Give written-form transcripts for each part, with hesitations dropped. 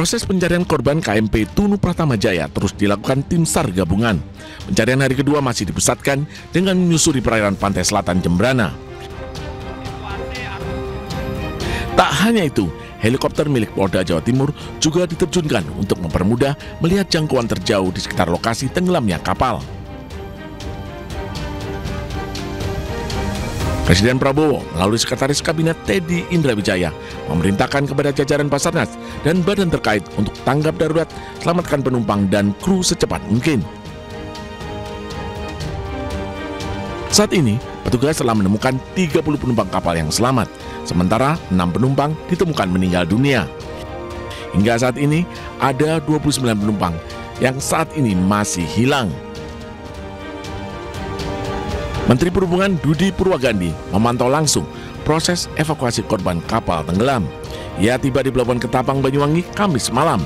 Proses pencarian korban KMP Tunu Pratama Jaya terus dilakukan tim SAR gabungan. Pencarian hari kedua masih dipusatkan dengan menyusuri perairan pantai selatan Jembrana. Tak hanya itu, helikopter milik Polda Jawa Timur juga diterjunkan untuk mempermudah melihat jangkauan terjauh di sekitar lokasi tenggelamnya kapal. Presiden Prabowo melalui Sekretaris Kabinet Teddy Indrawijaya memerintahkan kepada jajaran Basarnas dan badan terkait untuk tanggap darurat, selamatkan penumpang dan kru secepat mungkin. Saat ini, petugas telah menemukan 30 penumpang kapal yang selamat, sementara 6 penumpang ditemukan meninggal dunia. Hingga saat ini, ada 29 penumpang yang saat ini masih hilang. Menteri Perhubungan Budi Purwagandi memantau langsung proses evakuasi korban kapal tenggelam. Ia tiba di Pelabuhan Ketapang, Banyuwangi, Kamis malam.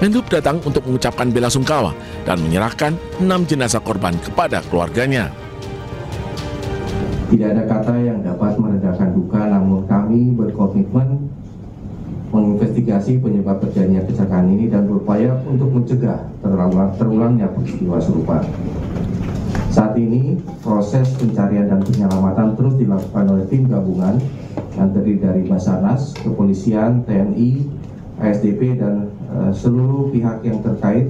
Menhub datang untuk mengucapkan bela sungkawa dan menyerahkan 6 jenazah korban kepada keluarganya. Tidak ada kata yang dapat meredakan duka, namun kami berkomitmen menginvestigasi penyebab terjadinya kecelakaan ini dan berupaya untuk mencegah terulangnya peristiwa serupa. Saat ini, proses pencarian dan penyelamatan terus dilakukan oleh tim gabungan yang terdiri dari Basarnas, Kepolisian, TNI, ASDP, dan seluruh pihak yang terkait.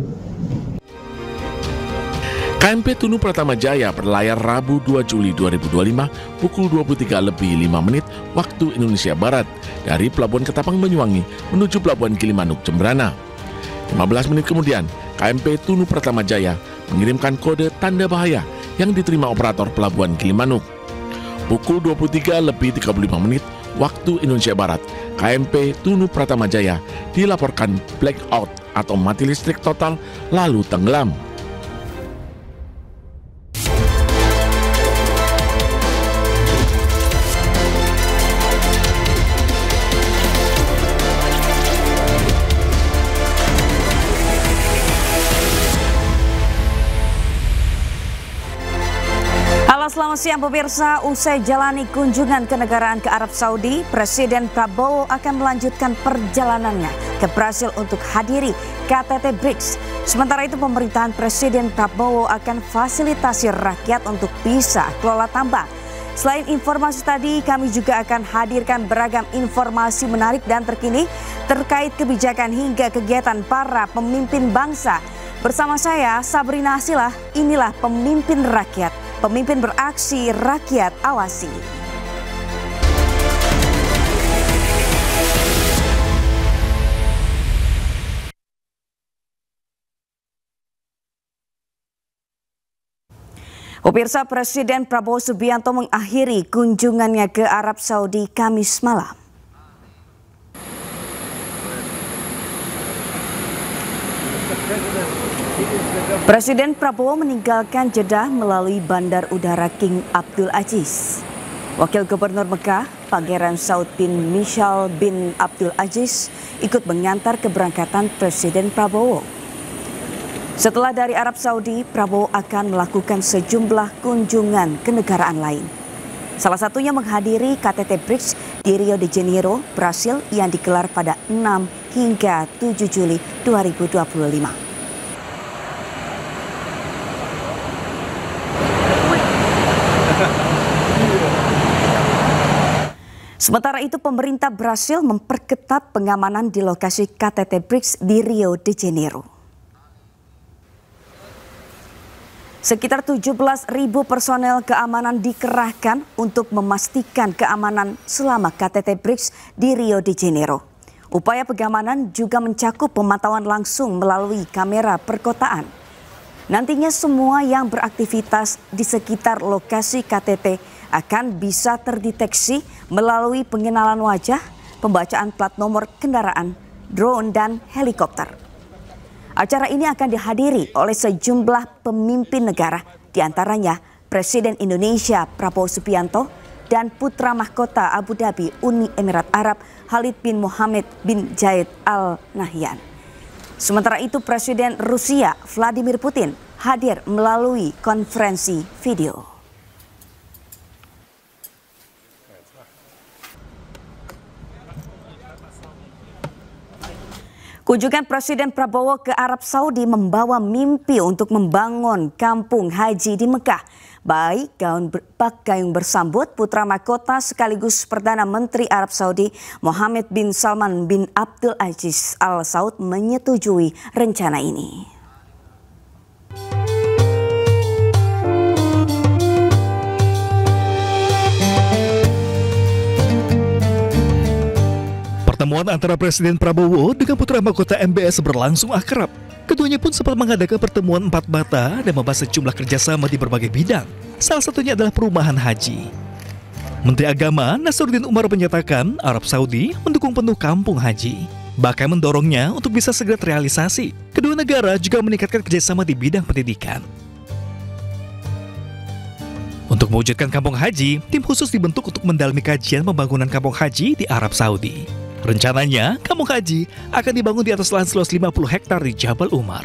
KMP Tunu Pratama Jaya berlayar Rabu 2 Juli 2025 pukul 23:05 waktu Indonesia Barat dari Pelabuhan Ketapang, Banyuwangi menuju Pelabuhan Gilimanuk, Jembrana. 15 menit kemudian, KMP Tunu Pratama Jaya mengirimkan kode tanda bahaya yang diterima operator Pelabuhan Gilimanuk. Pukul 23:35 waktu Indonesia Barat, KMP Tunu Pratama Jaya dilaporkan blackout atau mati listrik total lalu tenggelam. Selamat siang pemirsa, usai jalani kunjungan kenegaraan ke Arab Saudi, Presiden Prabowo akan melanjutkan perjalanannya ke Brasil untuk hadiri KTT BRICS. Sementara itu pemerintahan Presiden Prabowo akan fasilitasi rakyat untuk bisa kelola tambang. Selain informasi tadi, kami juga akan hadirkan beragam informasi menarik dan terkini terkait kebijakan hingga kegiatan para pemimpin bangsa. Bersama saya, Sabrina Asilah, inilah Pemimpin Rakyat. Pemimpin beraksi, rakyat awasi. Pemirsa, Presiden Prabowo Subianto mengakhiri kunjungannya ke Arab Saudi Kamis malam. Presiden Prabowo meninggalkan Jeddah melalui Bandar Udara King Abdul Aziz. Wakil Gubernur Mekah, Pangeran Saud bin Michal bin Abdul Aziz, ikut mengantar keberangkatan Presiden Prabowo. Setelah dari Arab Saudi, Prabowo akan melakukan sejumlah kunjungan kenegaraan lain. Salah satunya menghadiri KTT BRICS di Rio de Janeiro, Brasil yang digelar pada 6 hingga 7 Juli 2025. Sementara itu, pemerintah Brasil memperketat pengamanan di lokasi KTT BRICS di Rio de Janeiro. Sekitar 17.000 personel keamanan dikerahkan untuk memastikan keamanan selama KTT BRICS di Rio de Janeiro. Upaya pengamanan juga mencakup pemantauan langsung melalui kamera perkotaan. Nantinya semua yang beraktivitas di sekitar lokasi KTT akan bisa terdeteksi melalui pengenalan wajah, pembacaan plat nomor kendaraan, drone, dan helikopter. Acara ini akan dihadiri oleh sejumlah pemimpin negara, diantaranya Presiden Indonesia Prabowo Subianto dan Putra Mahkota Abu Dhabi Uni Emirat Arab Khalid bin Mohammed bin Zayed Al Nahyan. Sementara itu Presiden Rusia Vladimir Putin hadir melalui konferensi video. Kunjungan Presiden Prabowo ke Arab Saudi membawa mimpi untuk membangun kampung haji di Mekah. Baik Gayung bersambut, putra mahkota sekaligus Perdana Menteri Arab Saudi Mohammed bin Salman bin Abdul Aziz Al Saud menyetujui rencana ini. Pertemuan antara Presiden Prabowo dengan putra mahkota MBS berlangsung akrab. Keduanya pun sempat mengadakan pertemuan empat mata dan membahas sejumlah kerjasama di berbagai bidang. Salah satunya adalah perumahan haji. Menteri Agama Nasruddin Umar menyatakan Arab Saudi mendukung penuh kampung haji, bahkan mendorongnya untuk bisa segera terrealisasi. Kedua negara juga meningkatkan kerjasama di bidang pendidikan. Untuk mewujudkan kampung haji, tim khusus dibentuk untuk mendalami kajian pembangunan kampung haji di Arab Saudi. Rencananya, kampung haji akan dibangun di atas lahan seluas 50 hektar di Jabal Umar.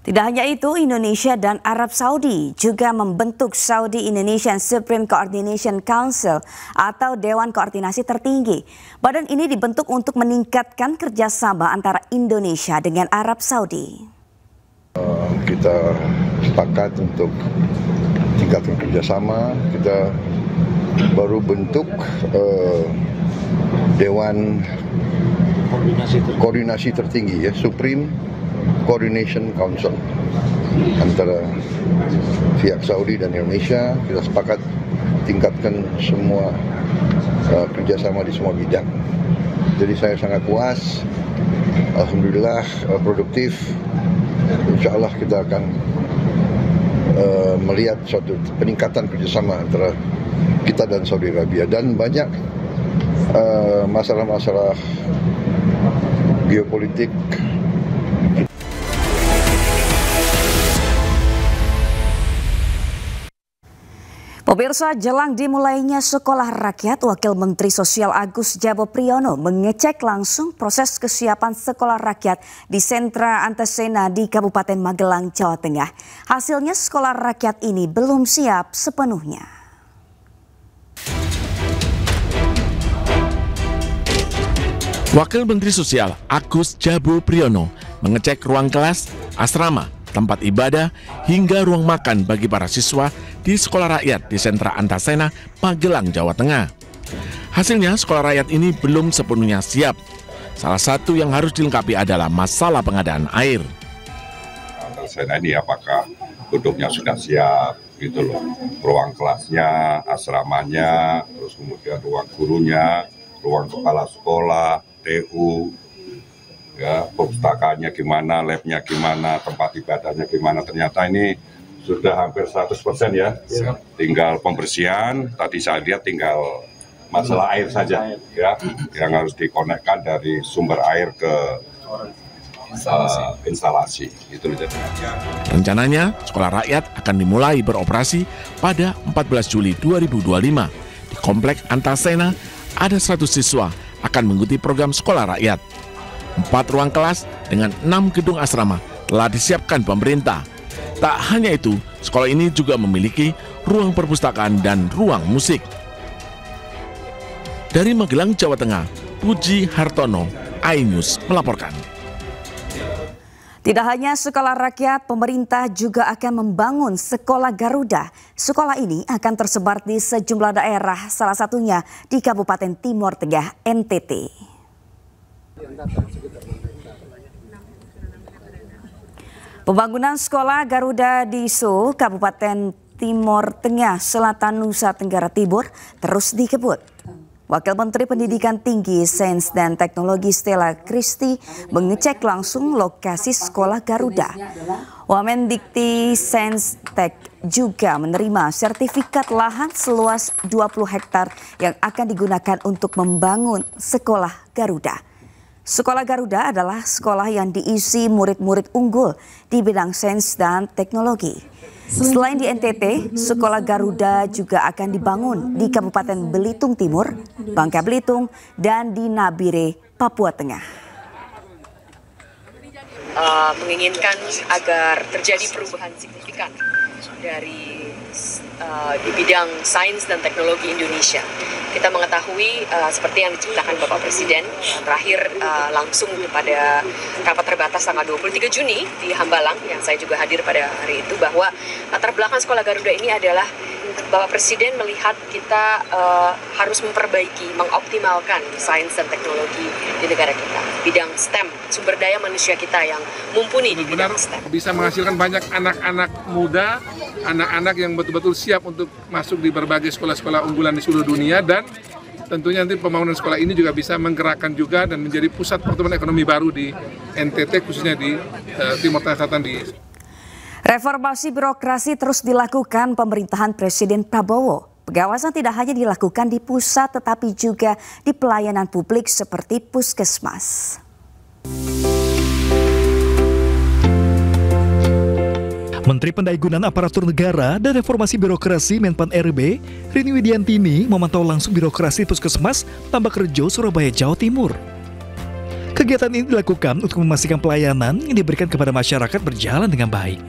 Tidak hanya itu, Indonesia dan Arab Saudi juga membentuk Saudi Indonesian Supreme Coordination Council atau Dewan Koordinasi Tertinggi. Badan ini dibentuk untuk meningkatkan kerjasama antara Indonesia dengan Arab Saudi. Kita sepakat untuk tingkatkan kerjasama. Kita baru bentuk Dewan Koordinasi Tertinggi, ya, Supreme Coordination Council antara pihak Saudi dan Indonesia. Kita sepakat tingkatkan semua kerjasama di semua bidang. Jadi saya sangat puas, alhamdulillah produktif. Insya Allah kita akan melihat suatu peningkatan kerjasama antara kita dan Saudi Arabia, dan banyak masalah-masalah geopolitik. Pemirsa, jelang dimulainya Sekolah Rakyat, Wakil Menteri Sosial Agus Jabo Priyono mengecek langsung proses kesiapan Sekolah Rakyat di Sentra Antasena di Kabupaten Magelang, Jawa Tengah. Hasilnya Sekolah Rakyat ini belum siap sepenuhnya. Wakil Menteri Sosial Agus Jabo Priyono mengecek ruang kelas, asrama, tempat ibadah, hingga ruang makan bagi para siswa di Sekolah Rakyat di Sentra Antasena, Magelang, Jawa Tengah. Hasilnya, Sekolah Rakyat ini belum sepenuhnya siap. Salah satu yang harus dilengkapi adalah masalah pengadaan air. Antasena ini apakah gedungnya sudah siap, gitu loh. Ruang kelasnya, asramanya, terus kemudian ruang gurunya, ruang kepala sekolah, TU, ya, perpustakaannya gimana, labnya gimana, tempat ibadahnya gimana. Ternyata ini sudah hampir 100% ya. Tinggal pembersihan, tadi saya lihat tinggal masalah air saja ya, yang harus dikonekkan dari sumber air ke instalasi. Itu Rencananya Sekolah Rakyat akan dimulai beroperasi pada 14 Juli 2025. Di Komplek Antasena ada 100 siswa akan mengikuti program Sekolah Rakyat. 4 ruang kelas dengan 6 gedung asrama telah disiapkan pemerintah. Tak hanya itu, sekolah ini juga memiliki ruang perpustakaan dan ruang musik. Dari Magelang, Jawa Tengah, Puji Hartono, iNews melaporkan. Tidak hanya Sekolah Rakyat, pemerintah juga akan membangun Sekolah Garuda. Sekolah ini akan tersebar di sejumlah daerah, salah satunya di Kabupaten Timor Tengah, NTT. Pembangunan Sekolah Garuda di So, Kabupaten Timor Tengah, Selatan Nusa Tenggara Timur terus dikebut. Wakil Menteri Pendidikan Tinggi, Sains dan Teknologi Stella Christy mengecek langsung lokasi Sekolah Garuda. Wamendikti Sains-Tek juga menerima sertifikat lahan seluas 20 hektar yang akan digunakan untuk membangun Sekolah Garuda. Sekolah Garuda adalah sekolah yang diisi murid-murid unggul di bidang sains dan teknologi. Selain di NTT, Sekolah Garuda juga akan dibangun di Kabupaten Belitung Timur, Bangka Belitung, dan di Nabire, Papua Tengah. Menginginkan agar terjadi perubahan signifikan dari di bidang sains dan teknologi Indonesia. Kita mengetahui seperti yang diciptakan Bapak Presiden terakhir langsung pada rapat terbatas tanggal 23 Juni di Hambalang, yang saya juga hadir pada hari itu, bahwa latar belakang Sekolah Garuda ini adalah Bapak Presiden melihat kita harus memperbaiki, mengoptimalkan sains dan teknologi di negara kita. Bidang STEM, sumber daya manusia kita yang mumpuni di bidang STEM. Bisa menghasilkan banyak anak-anak muda, anak-anak yang betul-betul siap untuk masuk di berbagai sekolah-sekolah unggulan di seluruh dunia, dan tentunya nanti pembangunan sekolah ini juga bisa menggerakkan juga dan menjadi pusat pertumbuhan ekonomi baru di NTT, khususnya di Timur Tengah Selatan. Reformasi birokrasi terus dilakukan pemerintahan Presiden Prabowo. Pengawasan tidak hanya dilakukan di pusat tetapi juga di pelayanan publik seperti puskesmas. Menteri Pendayagunaan Aparatur Negara dan Reformasi Birokrasi Menpan RB, Rini Widiantini memantau langsung birokrasi puskesmas Tambakrejo, Surabaya, Jawa Timur. Kegiatan ini dilakukan untuk memastikan pelayanan yang diberikan kepada masyarakat berjalan dengan baik.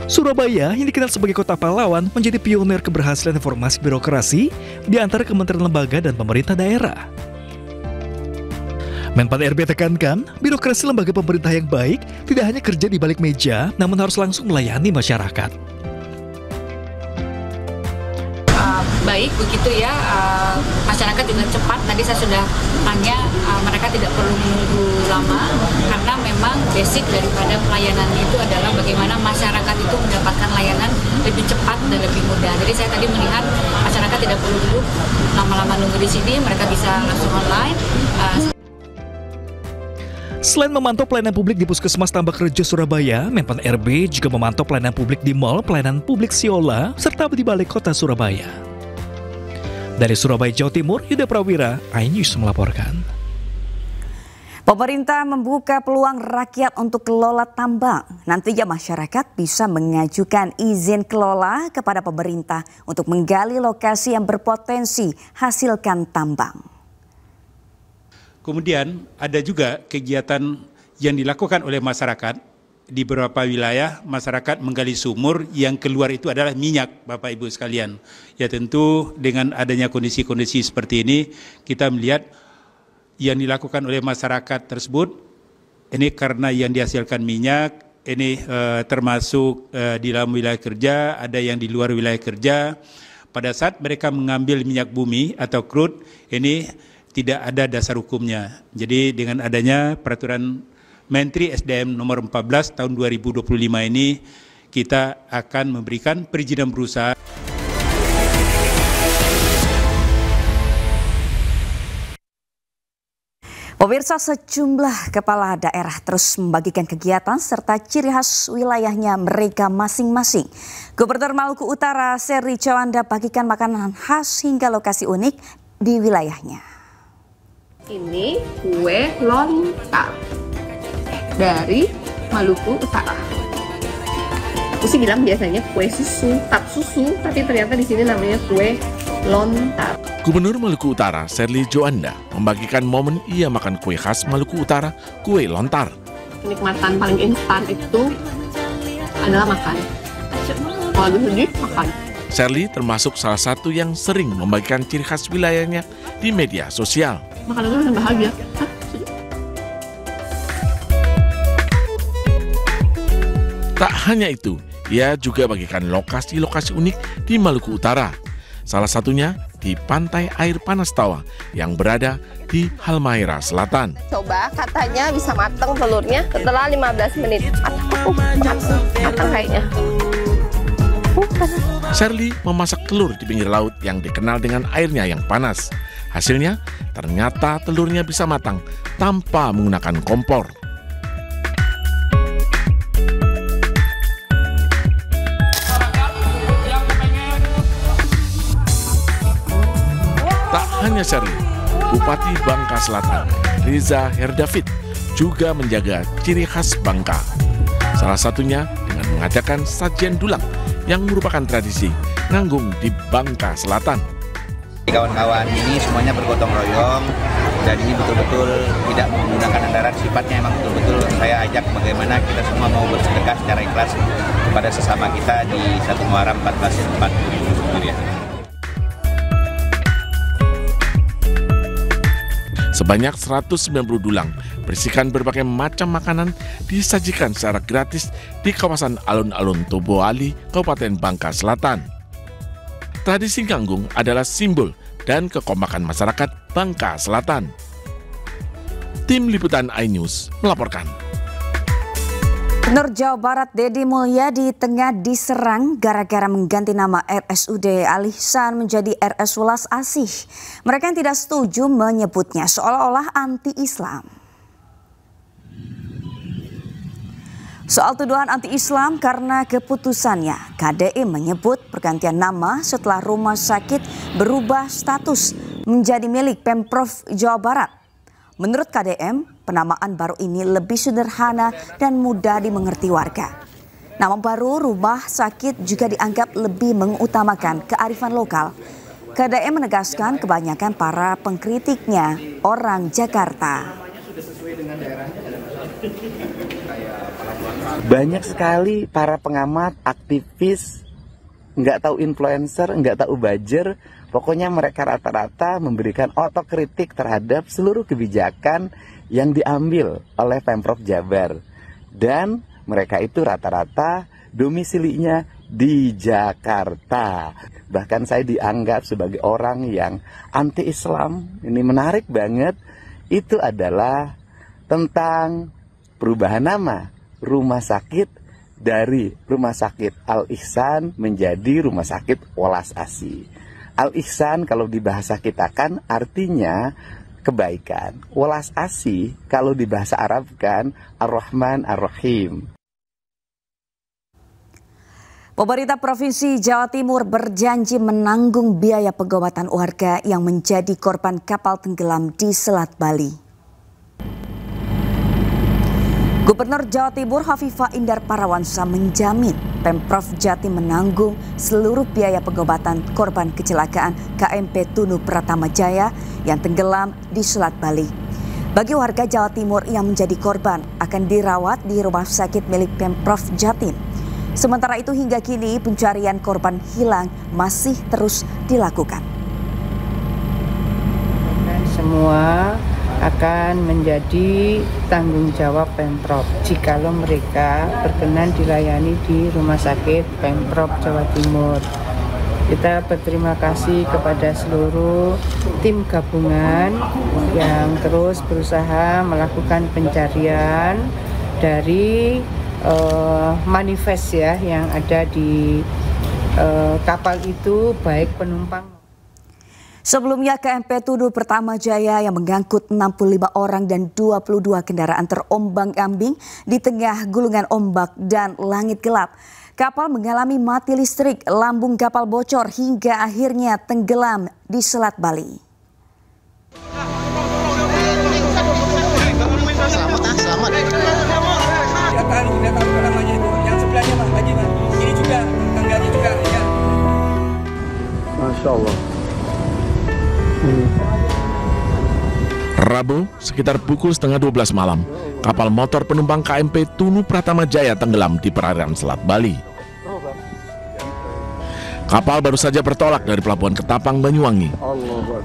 Surabaya yang dikenal sebagai kota pahlawan menjadi pionir keberhasilan reformasi birokrasi di antara kementerian lembaga dan pemerintah daerah. Menpan RB tekankan, birokrasi lembaga pemerintah yang baik tidak hanya kerja di balik meja, namun harus langsung melayani masyarakat. Baik begitu ya, masyarakat juga cepat. Tadi saya sudah tanya, mereka tidak perlu menunggu lama karena memang basic daripada pelayanan itu adalah bagaimana masyarakat itu mendapatkan layanan lebih cepat dan lebih mudah. Jadi saya tadi melihat masyarakat tidak perlu duduk lama-lama nunggu di sini, mereka bisa langsung online. Selain memantau pelayanan publik di Puskesmas Tambakrejo, Surabaya, Menpan RB juga memantau pelayanan publik di Mall Pelayanan Publik Siola serta di Balai Kota Surabaya. Dari Surabaya, Jawa Timur, Yuda Prawira, iNews melaporkan. Pemerintah membuka peluang rakyat untuk kelola tambang. Nantinya masyarakat bisa mengajukan izin kelola kepada pemerintah untuk menggali lokasi yang berpotensi hasilkan tambang. Kemudian ada juga kegiatan yang dilakukan oleh masyarakat. Di beberapa wilayah masyarakat menggali sumur yang keluar itu adalah minyak, Bapak Ibu sekalian. Ya tentu dengan adanya kondisi-kondisi seperti ini kita melihat yang dilakukan oleh masyarakat tersebut ini karena yang dihasilkan minyak ini termasuk di dalam wilayah kerja, ada yang di luar wilayah kerja. Pada saat mereka mengambil minyak bumi atau crude ini tidak ada dasar hukumnya. Jadi dengan adanya peraturan Menteri SDM nomor 14 tahun 2025 ini kita akan memberikan perizinan berusaha. Pemirsa, sejumlah kepala daerah terus membagikan kegiatan serta ciri khas wilayahnya mereka masing-masing. Gubernur Maluku Utara Serly Cowanda bagikan makanan khas hingga lokasi unik di wilayahnya. Ini kue lontar dari Maluku Utara. Aku sih bilang biasanya kue susu, tap susu, tapi ternyata di sini namanya kue lontar. Gubernur Maluku Utara Serly Cowanda membagikan momen ia makan kue khas Maluku Utara, kue lontar. Kenikmatan paling instan itu adalah makan. Kalau sedih, makan. Serly termasuk salah satu yang sering membagikan ciri khas wilayahnya di media sosial. Makan itu rasanya bahagia. Tak hanya itu, ia juga bagikan lokasi-lokasi unik di Maluku Utara. Salah satunya di Pantai Air Panas Tawa yang berada di Halmahera Selatan. Coba katanya bisa matang telurnya setelah 15 menit. Matang kayaknya. Serly memasak telur di pinggir laut yang dikenal dengan airnya yang panas. Hasilnya, ternyata telurnya bisa matang tanpa menggunakan kompor. Tak hanya Serly, Bupati Bangka Selatan, Riza Herdavid, juga menjaga ciri khas Bangka. Salah satunya dengan mengadakan sajian dulang yang merupakan tradisi nganggung di Bangka Selatan. Kawan-kawan ini semuanya bergotong royong dan ini betul-betul tidak menggunakan anggaran, sifatnya emang betul-betul saya ajak bagaimana kita semua mau bersedekah secara ikhlas kepada sesama kita di 1 Muharram 1440 Hijriah. Sebanyak 190 dulang berisikan berbagai macam makanan disajikan secara gratis di kawasan alun-alun Tobo Ali, Kabupaten Bangka Selatan. Tradisi ganggung adalah simbol dan kekompakan masyarakat Bangka Selatan. Tim Liputan iNews melaporkan. Gubernur Jawa Barat Deddy Mulyadi tengah diserang gara-gara mengganti nama RSUD Ali Ihsan menjadi RS Welas Asih. Mereka yang tidak setuju menyebutnya seolah-olah anti-Islam. Soal tuduhan anti-Islam karena keputusannya, KDI menyebut pergantian nama setelah rumah sakit berubah status menjadi milik Pemprov Jawa Barat. Menurut KDM, penamaan baru ini lebih sederhana dan mudah dimengerti warga. Nama baru rumah sakit juga dianggap lebih mengutamakan kearifan lokal. KDM menegaskan kebanyakan para pengkritiknya orang Jakarta. Banyak sekali para pengamat, aktivis, nggak tahu influencer, nggak tahu buzzer. Pokoknya mereka rata-rata memberikan otokritik terhadap seluruh kebijakan yang diambil oleh Pemprov Jabar. Dan mereka itu rata-rata domisilinya di Jakarta. Bahkan saya dianggap sebagai orang yang anti-Islam. Ini menarik banget. Itu adalah tentang perubahan nama rumah sakit dari Rumah Sakit Al Ihsan menjadi Rumah Sakit Welas Asih. Al Ihsan kalau di bahasa kita kan artinya kebaikan. Welas Asih kalau di bahasa Arab kan Ar-Rahman Ar-Rahim. Pemerintah Provinsi Jawa Timur berjanji menanggung biaya pengobatan warga yang menjadi korban kapal tenggelam di Selat Bali. Gubernur Jawa Timur Hovifah Indar Parawansa menjamin Pemprov Jatim menanggung seluruh biaya pengobatan korban kecelakaan KMP Tunu Pratama Jaya yang tenggelam di Selat Bali. Bagi warga Jawa Timur yang menjadi korban akan dirawat di rumah sakit milik Pemprov Jatim. Sementara itu hingga kini pencarian korban hilang masih terus dilakukan. Semua akan menjadi tanggung jawab Pemprov jikalau mereka berkenan dilayani di Rumah Sakit Pemprov Jawa Timur. Kita berterima kasih kepada seluruh tim gabungan yang terus berusaha melakukan pencarian dari manifest ya yang ada di kapal itu, baik penumpang. Sebelumnya KMP Tunu Pratama Jaya yang mengangkut 65 orang dan 22 kendaraan terombang-ambing di tengah gulungan ombak dan langit gelap. Kapal mengalami mati listrik, lambung kapal bocor hingga akhirnya tenggelam di Selat Bali. Selamat. Dia tahu namanya itu. Yang sebelahnya Pak Haji, Pak. Ini juga tetangganya juga ya. Masya Allah. Rabu, sekitar pukul 11:30 malam, kapal motor penumpang KMP Tunu Pratama Jaya tenggelam di perairan Selat Bali. Kapal baru saja bertolak dari Pelabuhan Ketapang, Banyuwangi.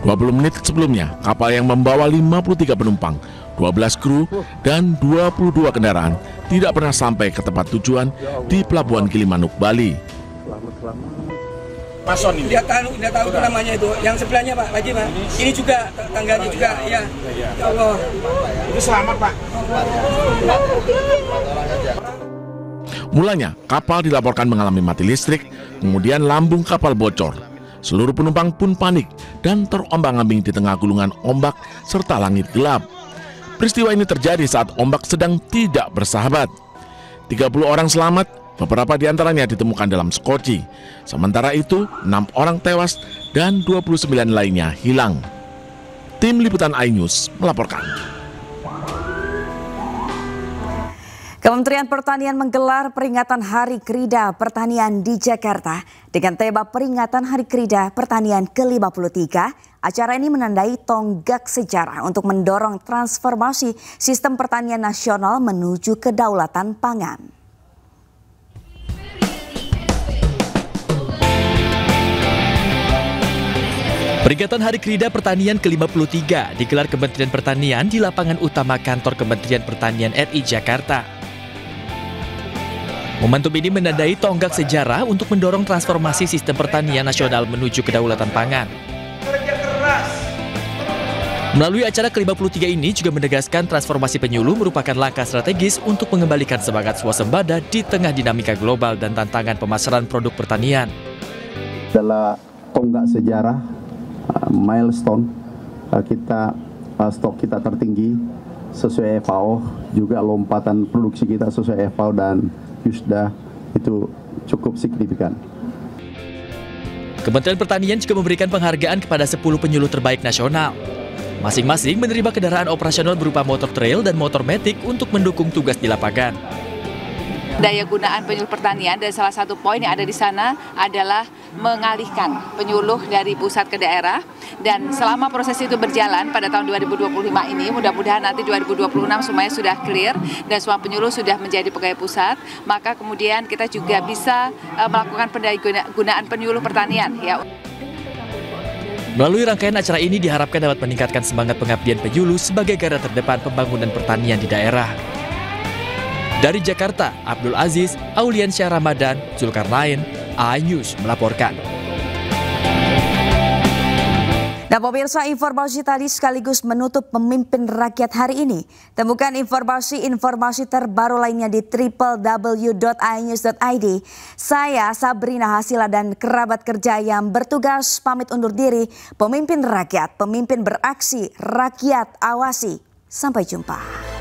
20 menit sebelumnya, kapal yang membawa 53 penumpang, 12 kru, dan 22 kendaraan tidak pernah sampai ke tempat tujuan di Pelabuhan Gilimanuk, Bali. Mason ini. Dia tahu namanya itu. Yang sebelahnya Pak Haji, Pak. Ini juga tetangganya juga ya. Ya Allah. Itu selamat, Pak. Mulanya, kapal dilaporkan mengalami mati listrik, kemudian lambung kapal bocor. Seluruh penumpang pun panik dan terombang-ambing di tengah gulungan ombak serta langit gelap. Peristiwa ini terjadi saat ombak sedang tidak bersahabat. 30 orang selamat, beberapa di antaranya ditemukan dalam skoci. Sementara itu, 6 orang tewas dan 29 lainnya hilang. Tim Liputan iNews melaporkan. Kementerian Pertanian menggelar peringatan Hari Krida Pertanian di Jakarta dengan tema peringatan Hari Krida Pertanian ke-53 Acara ini menandai tonggak sejarah untuk mendorong transformasi sistem pertanian nasional menuju kedaulatan pangan. Peringatan Hari Krida Pertanian ke-53 digelar Kementerian Pertanian di lapangan utama kantor Kementerian Pertanian RI Jakarta. Momentum ini menandai tonggak sejarah untuk mendorong transformasi sistem pertanian nasional menuju kedaulatan pangan. Melalui acara ke-53 ini juga menegaskan transformasi penyuluh merupakan langkah strategis untuk mengembalikan semangat swasembada di tengah dinamika global dan tantangan pemasaran produk pertanian. Adalah tonggak sejarah, milestone, stok kita tertinggi sesuai FAO, juga lompatan produksi kita sesuai FAO dan USDA itu cukup signifikan. Kementerian Pertanian juga memberikan penghargaan kepada 10 penyuluh terbaik nasional. Masing-masing menerima kendaraan operasional berupa motor trail dan motor matic untuk mendukung tugas di lapangan. Daya gunaan penyuluh pertanian, dan salah satu poin yang ada di sana adalah mengalihkan penyuluh dari pusat ke daerah, dan selama proses itu berjalan pada tahun 2025 ini, mudah-mudahan nanti 2026 semuanya sudah clear dan semua penyuluh sudah menjadi pegawai pusat, maka kemudian kita juga bisa melakukan pendayagunaan penyuluh pertanian ya. Melalui rangkaian acara ini diharapkan dapat meningkatkan semangat pengabdian penyuluh sebagai garda terdepan pembangunan pertanian di daerah. Dari Jakarta, Abdul Aziz, Auliansyah Ramadan, Zulkarnain, iNews melaporkan. Nah pemirsa, informasi tadi sekaligus menutup Pemimpin Rakyat hari ini. Temukan informasi terbaru lainnya di www.inews.id. Saya Sabrina Hasila dan kerabat kerja yang bertugas pamit undur diri. Pemimpin Rakyat, pemimpin beraksi, rakyat awasi. Sampai jumpa.